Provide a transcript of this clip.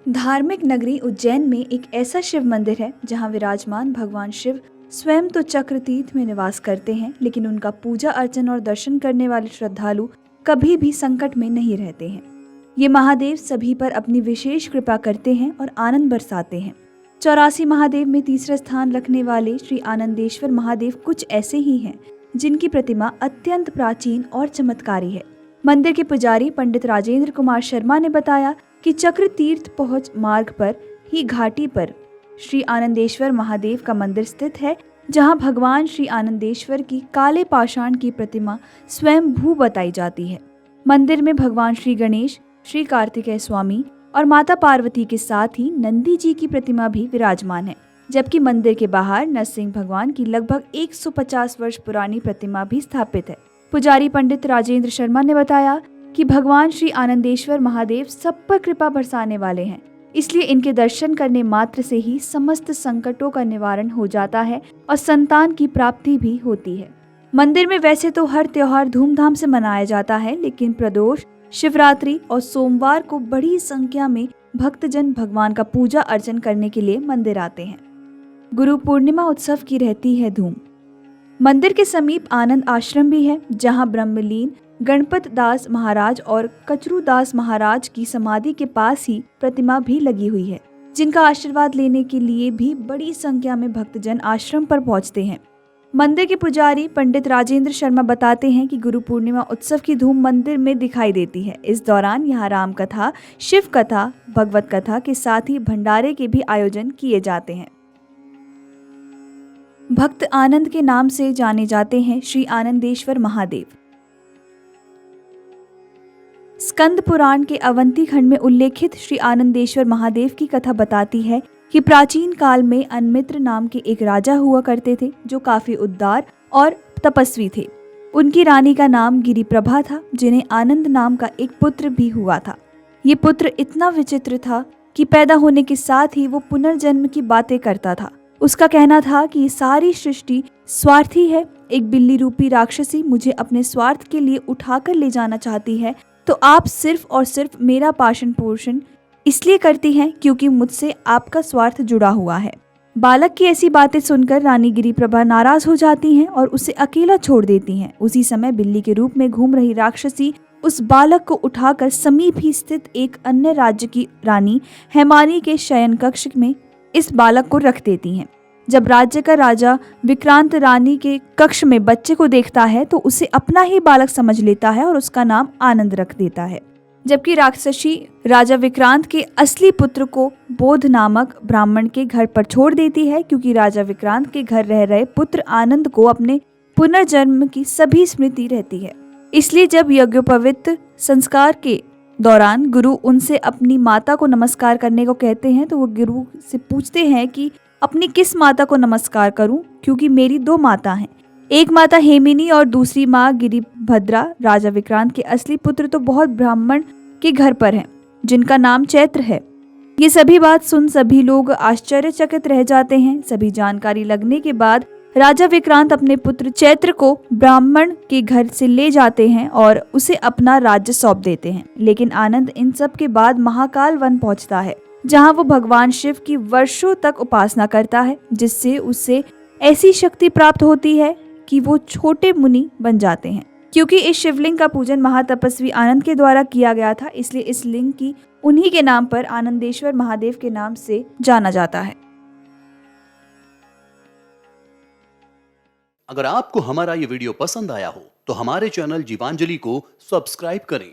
धार्मिक नगरी उज्जैन में एक ऐसा शिव मंदिर है जहां विराजमान भगवान शिव स्वयं तो चक्रतीर्थ में निवास करते हैं, लेकिन उनका पूजा अर्चन और दर्शन करने वाले श्रद्धालु कभी भी संकट में नहीं रहते हैं। ये महादेव सभी पर अपनी विशेष कृपा करते हैं और आनंद बरसाते हैं। 84 महादेव में तीसरा स्थान रखने वाले श्री आनंदेश्वर महादेव कुछ ऐसे ही हैं जिनकी प्रतिमा अत्यंत प्राचीन और चमत्कारी है। मंदिर के पुजारी पंडित राजेंद्र कुमार शर्मा ने बताया कि चक्र तीर्थ पहुंच मार्ग पर ही घाटी पर श्री आनंदेश्वर महादेव का मंदिर स्थित है, जहां भगवान श्री आनंदेश्वर की काले पाषाण की प्रतिमा स्वयं भू बताई जाती है। मंदिर में भगवान श्री गणेश, श्री कार्तिकेय स्वामी और माता पार्वती के साथ ही नंदी जी की प्रतिमा भी विराजमान है, जबकि मंदिर के बाहर नरसिंह भगवान की लगभग 150 वर्ष पुरानी प्रतिमा भी स्थापित है। पुजारी पंडित राजेंद्र शर्मा ने बताया कि भगवान श्री आनंदेश्वर महादेव सब पर कृपा बरसाने वाले हैं, इसलिए इनके दर्शन करने मात्र से ही समस्त संकटों का निवारण हो जाता है और संतान की प्राप्ति भी होती है। मंदिर में वैसे तो हर त्योहार धूमधाम से मनाया जाता है, लेकिन प्रदोष, शिवरात्रि और सोमवार को बड़ी संख्या में भक्तजन भगवान का पूजा अर्चन करने के लिए मंदिर आते हैं। गुरु पूर्णिमा उत्सव की रहती है धूम। मंदिर के समीप आनंद आश्रम भी है, जहां ब्रह्मलीन गणपत दास महाराज और कचरू दास महाराज की समाधि के पास ही प्रतिमा भी लगी हुई है, जिनका आशीर्वाद लेने के लिए भी बड़ी संख्या में भक्तजन आश्रम पर पहुंचते हैं। मंदिर के पुजारी पंडित राजेंद्र शर्मा बताते हैं कि गुरु पूर्णिमा उत्सव की धूम मंदिर में दिखाई देती है। इस दौरान यहाँ राम कथा, शिव कथा, भगवत कथा के साथ ही भंडारे के भी आयोजन किए जाते हैं। भक्त आनंद के नाम से जाने जाते हैं श्री आनंदेश्वर महादेव। स्कंद पुराण के अवंती खंड में उल्लेखित श्री आनंदेश्वर महादेव की कथा बताती है कि प्राचीन काल में अनमित्र नाम के एक राजा हुआ करते थे, जो काफी उदार और तपस्वी थे। उनकी रानी का नाम गिरिप्रभा था, जिन्हें आनंद नाम का एक पुत्र भी हुआ था। ये पुत्र इतना विचित्र था कि पैदा होने के साथ ही वो पुनर्जन्म की बातें करता था। उसका कहना था कि ये सारी सृष्टि स्वार्थी है, एक बिल्ली रूपी राक्षसी मुझे अपने स्वार्थ के लिए उठाकर ले जाना चाहती है, तो आप सिर्फ और सिर्फ मेरा पालन पोषण इसलिए करती हैं क्योंकि मुझसे आपका स्वार्थ जुड़ा हुआ है। बालक की ऐसी बातें सुनकर रानी गिरिप्रभा नाराज हो जाती हैं और उसे अकेला छोड़ देती हैं। उसी समय बिल्ली के रूप में घूम रही राक्षसी उस बालक को उठाकर समीप ही स्थित एक अन्य राज्य की रानी हेमानी के शयन कक्ष में इस बालक को रख देती हैं। जब राज्य का राजा विक्रांत रानी के कक्ष में बच्चे को देखता है तो उसे अपना ही बालक समझ लेता है और उसका नाम आनंद रख देता है, जबकि राक्षसी राजा विक्रांत के असली पुत्र को बोध नामक ब्राह्मण के घर पर छोड़ देती है, क्योंकि राजा विक्रांत के घर रह रहे पुत्र आनंद को अपने पुनर्जन्म की सभी स्मृति रहती है। इसलिए जब यज्ञोपवीत संस्कार के दौरान गुरु उनसे अपनी माता को नमस्कार करने को कहते हैं, तो वो गुरु से पूछते हैं कि अपनी किस माता को नमस्कार करूं, क्योंकि मेरी 2 माता हैं, एक माता हेमिनी और दूसरी माँ गिरिभद्रा। राजा विक्रांत के असली पुत्र तो बहुत ब्राह्मण के घर पर हैं, जिनका नाम चैत्र है। ये सभी बात सुन सभी लोग आश्चर्यचकित रह जाते हैं। सभी जानकारी लगने के बाद राजा विक्रांत अपने पुत्र चैत्र को ब्राह्मण के घर से ले जाते हैं और उसे अपना राज्य सौंप देते हैं। लेकिन आनंद इन सब के बाद महाकाल वन पहुंचता है, जहां वो भगवान शिव की वर्षों तक उपासना करता है, जिससे उसे ऐसी शक्ति प्राप्त होती है कि वो छोटे मुनि बन जाते हैं। क्योंकि इस शिवलिंग का पूजन महातपस्वी आनंद के द्वारा किया गया था, इसलिए इस लिंग की उन्हीं के नाम पर आनंदेश्वर महादेव के नाम से जाना जाता है। अगर आपको हमारा ये वीडियो पसंद आया हो तो हमारे चैनल जीवांजलि को सब्सक्राइब करें।